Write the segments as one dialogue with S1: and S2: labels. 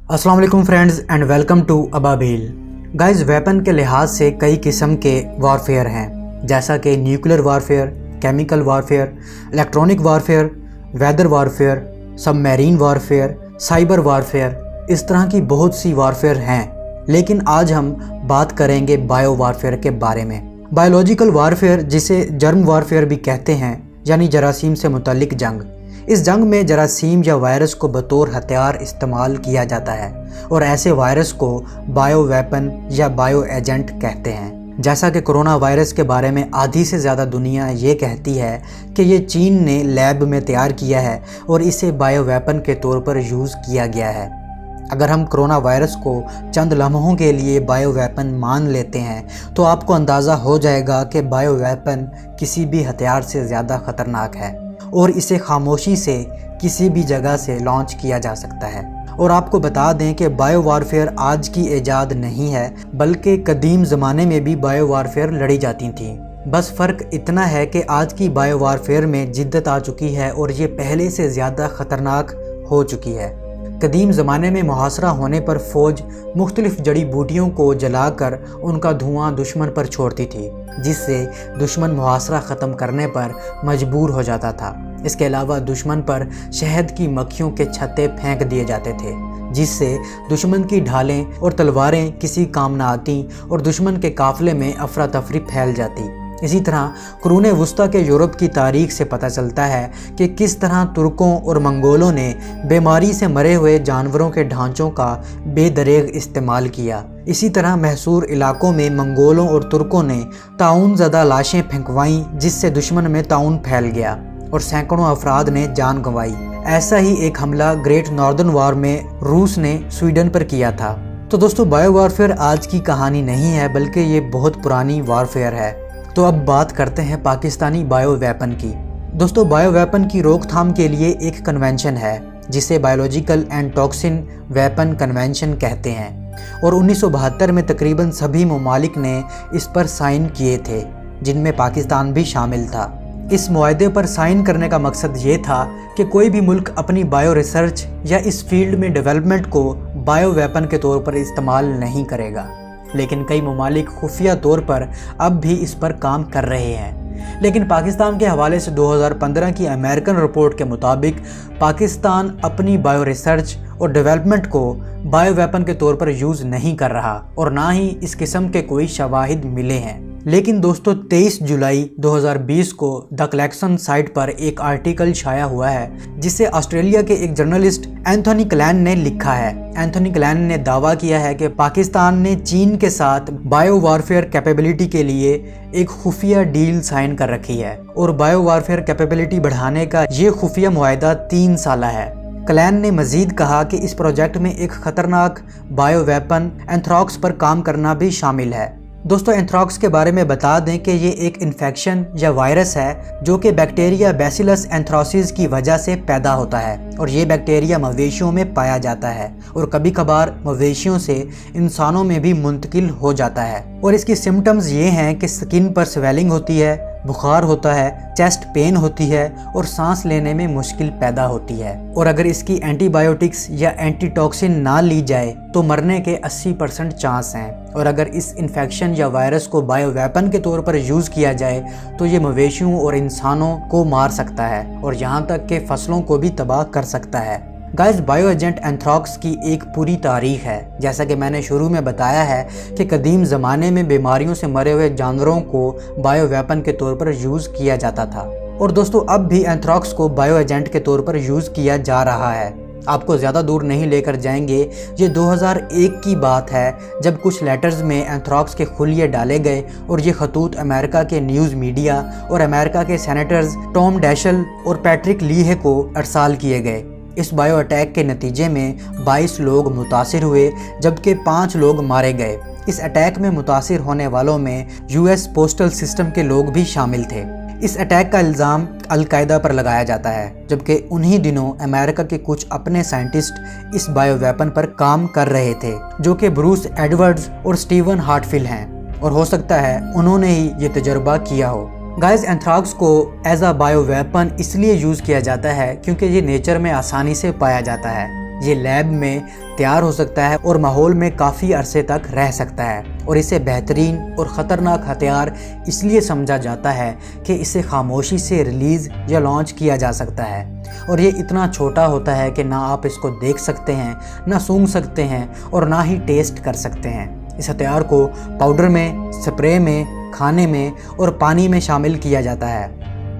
S1: अस्सलाम वालेकुम friends and welcome to Ababeel. Guys, weapon के लिहाज से कई किस्म के वारफेयर हैं, जैसा कि nuclear warfare, chemical warfare, electronic warfare, weather warfare, submarine warfare, cyber warfare. इस तरह की बहुत सी वारफेयर हैं, लेकिन आज हम बात करेंगे बायो वारफेयर के बारे में। बायोलॉजिकल वारफेयर, जिसे जर्म वारफेयर भी कहते हैं, यानी जरासीम से मुतल्लिक जंग। इस जंग में जरासीम या वायरस को बतौर हथियार इस्तेमाल किया जाता है और ऐसे वायरस को बायो वेपन या बायो एजेंट कहते हैं। जैसा कि कोरोना वायरस के बारे में आधी से ज़्यादा दुनिया ये कहती है कि ये चीन ने लैब में तैयार किया है और इसे बायो वेपन के तौर पर यूज़ किया गया है। अगर हम कोरोना वायरस को चंद लम्हों के लिए बायो वेपन मान लेते हैं तो आपको अंदाज़ा हो जाएगा कि बायो वेपन किसी भी हथियार से ज़्यादा ख़तरनाक है और इसे खामोशी से किसी भी जगह से लॉन्च किया जा सकता है। और आपको बता दें कि बायो वारफेयर आज की ईजाद नहीं है, बल्कि कदीम ज़माने में भी बायो वारफेयर लड़ी जाती थी। बस फ़र्क इतना है कि आज की बायो वारफेयर में जिद्दत आ चुकी है और ये पहले से ज़्यादा ख़तरनाक हो चुकी है। कदीम ज़माने में मुहासरा होने पर फ़ौज मुख्तलिफ़ जड़ी बूटियों को जलाकर उनका धुआं दुश्मन पर छोड़ती थी, जिससे दुश्मन मुहासरा ख़त्म करने पर मजबूर हो जाता था। इसके अलावा दुश्मन पर शहद की मक्खियों के छत्ते फेंक दिए जाते थे, जिससे दुश्मन की ढालें और तलवारें किसी काम न आती और दुश्मन के काफ़िले में अफरा तफरी फैल जाती। इसी तरह कुरून वस्ता के यूरोप की तारीख से पता चलता है कि किस तरह तुर्कों और मंगोलों ने बीमारी से मरे हुए जानवरों के ढांचों का बेदरेग इस्तेमाल किया। इसी तरह महसूर इलाकों में मंगोलों और तुर्कों ने ताउन ज़दा लाशें फेंकवाईं, जिससे दुश्मन में ताउन फैल गया और सैकड़ों अफराद ने जान गंवाई। ऐसा ही एक हमला ग्रेट नॉर्दर्न वॉर में रूस ने स्वीडन पर किया था। तो दोस्तों, बायो वारफेयर आज की कहानी नहीं है, बल्कि ये बहुत पुरानी वारफेयर है। तो अब बात करते हैं पाकिस्तानी बायो वेपन की। दोस्तों, बायो वेपन की रोकथाम के लिए एक कन्वेंशन है, जिसे biological and toxin weapon convention कहते हैं, और 1972 में तकरीबन सभी ममालिक ने इस पर साइन किए थे, जिनमें पाकिस्तान भी शामिल था। इस मुआहदे पर साइन करने का मकसद ये था कि कोई भी मुल्क अपनी बायो रिसर्च या इस फील्ड में डेवलपमेंट को बायो वेपन के तौर पर इस्तेमाल नहीं करेगा। लेकिन कई ममालिक खुफिया तौर पर अब भी इस पर काम कर रहे हैं। लेकिन पाकिस्तान के हवाले से 2015 की अमेरिकन रिपोर्ट के मुताबिक पाकिस्तान अपनी बायो रिसर्च और डेवलपमेंट को बायो वेपन के तौर पर यूज़ नहीं कर रहा और ना ही इस किस्म के कोई शवाहिद मिले हैं। लेकिन दोस्तों, 23 जुलाई 2020 को द कलेक्शन साइट पर एक आर्टिकल छाया हुआ है, जिसे ऑस्ट्रेलिया के एक जर्नलिस्ट एंथोनी क्लैन ने लिखा है। एंथोनी क्लैन ने दावा किया है कि पाकिस्तान ने चीन के साथ बायो वारफेयर कैपेबिलिटी के लिए एक खुफिया डील साइन कर रखी है और बायो वारफेयर कैपेबिलिटी बढ़ाने का ये खुफिया मुआहदा 3 साला है। क्लैन ने मजीद कहा कि इस प्रोजेक्ट में एक ख़तरनाक बायो वेपन एंथ्रॉक्स पर काम करना भी शामिल है। दोस्तों, एंथ्रॉक्स के बारे में बता दें कि ये एक इन्फेक्शन या वायरस है जो कि बैक्टीरिया बैसिलस एंथ्रोसिस की वजह से पैदा होता है और ये बैक्टीरिया मवेशियों में पाया जाता है और कभी कभार मवेशियों से इंसानों में भी मुंतकिल हो जाता है। और इसकी सिम्टम्स ये हैं कि स्किन पर स्वेलिंग होती है, बुखार होता है, चेस्ट पेन होती है और सांस लेने में मुश्किल पैदा होती है। और अगर इसकी एंटीबायोटिक्स या एंटीटॉक्सिन ना ली जाए तो मरने के 80% चांस हैं। और अगर इस इन्फेक्शन या वायरस को बायो वेपन के तौर पर यूज़ किया जाए तो ये मवेशियों और इंसानों को मार सकता है और यहाँ तक कि फसलों को भी तबाह कर सकता है। गाइस, बायो एजेंट एंथ्रॉक्स की एक पूरी तारीख है। जैसा कि मैंने शुरू में बताया है कि कदीम ज़माने में बीमारियों से मरे हुए जानवरों को बायो वेपन के तौर पर यूज़ किया जाता था और दोस्तों, अब भी एंथ्रॉक्स को बायो एजेंट के तौर पर यूज़ किया जा रहा है। आपको ज़्यादा दूर नहीं लेकर जाएंगे, ये 2001 की बात है जब कुछ लेटर्स में एंथ्रॉक्स के खुलिये डाले गए और ये खतूत अमेरिका के न्यूज़ मीडिया और अमेरिका के सेनेटर्स टॉम डैशल और पैट्रिक लीहे को अरसाल किए गए। इस बायो अटैक के नतीजे में 22 लोग मुतासिर हुए, जबकि 5 लोग मारे गए। इस अटैक में मुतासिर होने वालों में यूएस पोस्टल सिस्टम के लोग भी शामिल थे। इस अटैक का इल्ज़ाम अल-कायदा पर लगाया जाता है, जबकि उन्हीं दिनों अमेरिका के कुछ अपने साइंटिस्ट इस बायो वेपन पर काम कर रहे थे, जो कि ब्रूस एडवर्ड्स और स्टीवन हार्टफिल हैं, और हो सकता है उन्होंने ही ये तजर्बा किया हो। गाइस, एंथ्रॉक्स को एज अ बायो वेपन इसलिए यूज़ किया जाता है क्योंकि ये नेचर में आसानी से पाया जाता है یہ لیب میں تیار ہو سکتا ہے اور ماحول میں کافی عرصے تک رہ سکتا ہے، اور اسے بہترین اور خطرناک ہتھیار اس لیے سمجھا جاتا ہے کہ اسے خاموشی سے ریلیز یا لانچ کیا جا سکتا ہے، اور یہ اتنا چھوٹا ہوتا ہے کہ نہ آپ اس کو دیکھ سکتے ہیں، نہ سونگھ سکتے ہیں، اور نہ ہی ٹیسٹ کر سکتے ہیں۔ اس ہتھیار کو پاؤڈر میں، سپرے میں، کھانے میں اور پانی میں شامل کیا جاتا ہے۔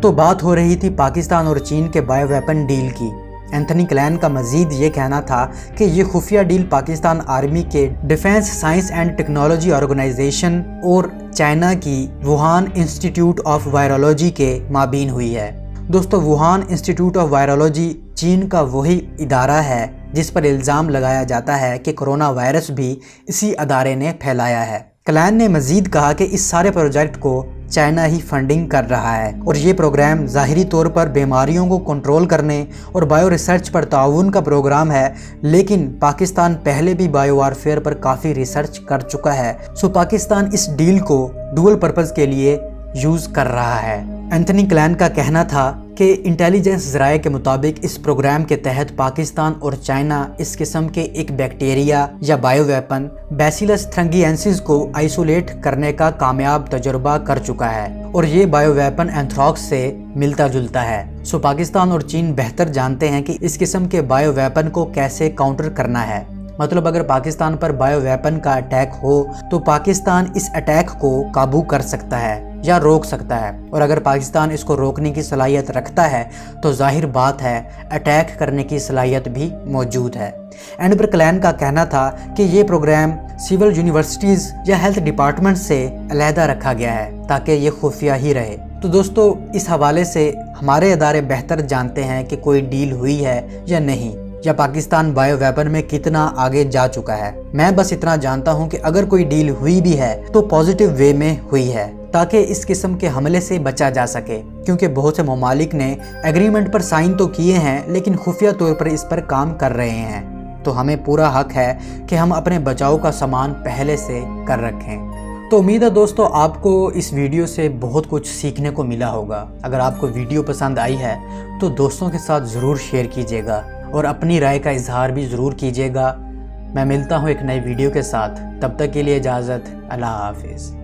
S1: تو بات ہو رہی تھی پاکستان اور چین کے بایو ویپن ڈیل کی۔ اینتھنی کلین کا مزید یہ کہنا تھا کہ یہ خفیہ ڈیل پاکستان آرمی کے Defence Science and Technology Organisation اور چائنا کی ووہان انسٹیٹیوٹ آف وائرولوجی کے مابین ہوئی ہے۔ دوستو، ووہان انسٹیٹیوٹ آف وائرولوجی چین کا وہی ادارہ ہے جس پر الزام لگایا جاتا ہے کہ کرونا وائرس بھی اسی ادارے نے پھیلایا ہے۔ کلین نے مزید کہا کہ اس سارے پروجیکٹ کو چائنا ہی فنڈنگ کر رہا ہے، اور یہ پروگرام ظاہری طور پر بیماریوں کو کنٹرول کرنے اور بایو ریسرچ پر تعاون کا پروگرام ہے، لیکن پاکستان پہلے بھی بایو وارفیئر پر کافی ریسرچ کر چکا ہے، سو پاکستان اس ڈیل کو ڈوئل پرپز کے لیے یوز کر رہا ہے۔ اینتھنی کلین کا کہنا تھا کہ انٹیلیجنس ذرائع کے مطابق اس پروگرام کے تحت پاکستان اور چائنا اس قسم کے ایک بیکٹیریا یا بایو ویپن بیسیلس تھرنگیئنسس کو آئسولیٹ کرنے کا کامیاب تجربہ کر چکا ہے، اور یہ بایو ویپن اینتھراکس سے ملتا جلتا ہے۔ سو پاکستان اور چین بہتر جانتے ہیں کہ اس قسم کے بایو ویپن کو کیسے کاؤنٹر کرنا ہے۔ مطلب اگر پاکستان پر بایو ویپن کا اٹیک ہو تو پاکستان اس اٹیک کو قابو کر سکتا ہے یا روک سکتا ہے، اور اگر پاکستان اس کو روکنے کی صلاحیت رکھتا ہے تو ظاہر بات ہے اٹیک کرنے کی صلاحیت بھی موجود ہے۔ اینڈ پر کلین کا کہنا تھا کہ یہ پروگرام سول یونیورسٹیز یا ہیلتھ ڈپارٹمنٹ سے علیحدہ رکھا گیا ہے تاکہ یہ خفیہ ہی رہے۔ تو دوستو، اس حوالے سے ہمارے ادارے بہتر جانتے ہیں کہ کوئی ڈیل ہوئی ہے یا نہیں، یا پاکستان بایو ویپن میں کتنا آگے جا چکا ہے۔ میں بس اتنا جانتا ہوں کہ اگر کوئی ڈیل ہوئی بھی ہے تو پازیٹیو وے میں ہوئی ہے، تاکہ اس قسم کے حملے سے بچا جا سکے، کیونکہ بہت سے ممالک نے ایگریمنٹ پر سائن تو کیے ہیں لیکن خفیہ طور پر اس پر کام کر رہے ہیں۔ تو ہمیں پورا حق ہے کہ ہم اپنے بچاؤ کا سامان پہلے سے کر رکھیں۔ تو امید ہے دوستو آپ کو اس ویڈیو سے بہت کچھ سیکھنے کو ملا ہوگا۔ اگر آپ کو ویڈیو پسند آئی ہے تو دوستوں کے ساتھ ضرور شیئر کیجیے گا اور اپنی رائے کا اظہار بھی ضرور کیجیے گا۔ میں ملتا ہوں ایک نئی ویڈیو کے ساتھ، تب تک کے لیے اجازت، اللہ حافظ۔